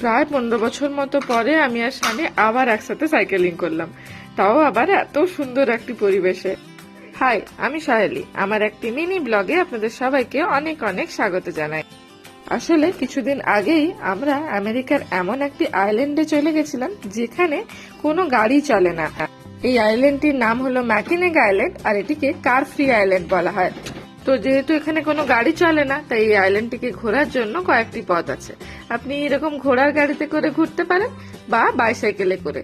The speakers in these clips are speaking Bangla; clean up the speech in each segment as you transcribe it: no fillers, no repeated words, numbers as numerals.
প্রায় 15 বছর মতো পরে আমি আর স্বামী আবার একসাথে সাইকেলিং করলাম, তাও আবার এত সুন্দর একটি পরিবেশে। হাই, আমি সাহেলি। আমার একটি মিনি ব্লগে আপনাদের সবাইকে অনেক অনেক স্বাগত জানাই। আসলে কিছুদিন আগেই আমরা আমেরিকার এমন একটি আইল্যান্ডে চলে গেছিলাম যেখানে কোনো গাড়ি চলে না। এই আইল্যান্ডটির নাম হলো ম্যাকিনেগ আইল্যান্ড, আর এটিকে কার ফ্রি আইল্যান্ড বলা হয়। তো যেহেতু এখানে কোনো গাড়ি চলে না, তাই এই আইল্যান্ডটিকে ঘোরার জন্য কয়েকটি পথ আছে। আপনি এরকম ঘোড়ার গাড়িতে করে ঘুরতে পারেন বা বাইসাইকেলে করে,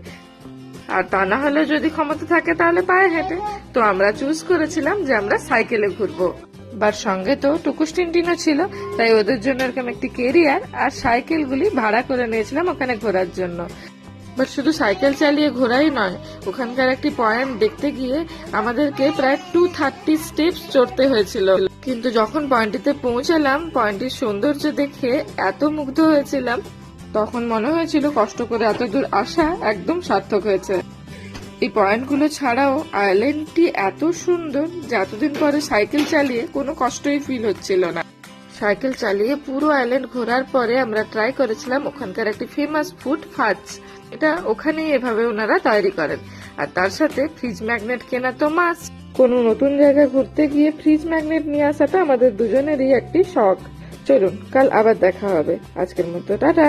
আর তা না হলে যদি ক্ষমতা থাকে তাহলে পায়ে হেঁটে। তো আমরা চুজ করেছিলাম যে আমরা সাইকেলে ঘুরবো। বার সঙ্গে তো টুকুস টিনটিনও ছিল, তাই ওদের জন্য এরকম একটি কেরিয়ার আর সাইকেলগুলি ভাড়া করে নিয়েছিলাম ওখানে ঘোরার জন্য। বাট শুধু সাইকেল চালিয়ে ঘোরাই নয়, ওখানকার একটি পয়েন্ট দেখতে গিয়ে আমাদেরকে প্রায় 230 স্টেপস চড়তে হয়েছিল। কিন্তু যখন পয়েন্টটিতে পৌঁছালাম, পয়েন্টটির সৌন্দর্য দেখে এত মুগ্ধ হয়েছিলাম, তখন মনে হয়েছিল কষ্ট করে এত দূর আসা একদম সার্থক হয়েছে। এই পয়েন্টগুলো ছাড়াও আইল্যান্ডটি এত সুন্দর যে এতদিন পরে সাইকেল চালিয়ে কোনো কষ্টই ফিল হচ্ছিল না। সাইকেল চালিয়ে পুরো আইল্যান্ড ঘোরার পরে আমরা ট্রাই করেছিলাম ওখানকার একটি ফেমাস ফুড ফাজ। এটা ওখানেই এভাবে ওনারা তৈরি করেন, আর তার সাথে ফ্রিজ ম্যাগনেট কেনা তো মাস্ট। কোনো নতুন জায়গায় ঘুরতে গিয়ে ফ্রিজ ম্যাগনেট নিয়ে আসাটা আমাদের দুজনেরই একটি শখ। চলুন, কাল আবার দেখা হবে। আজকের মতো টাটা।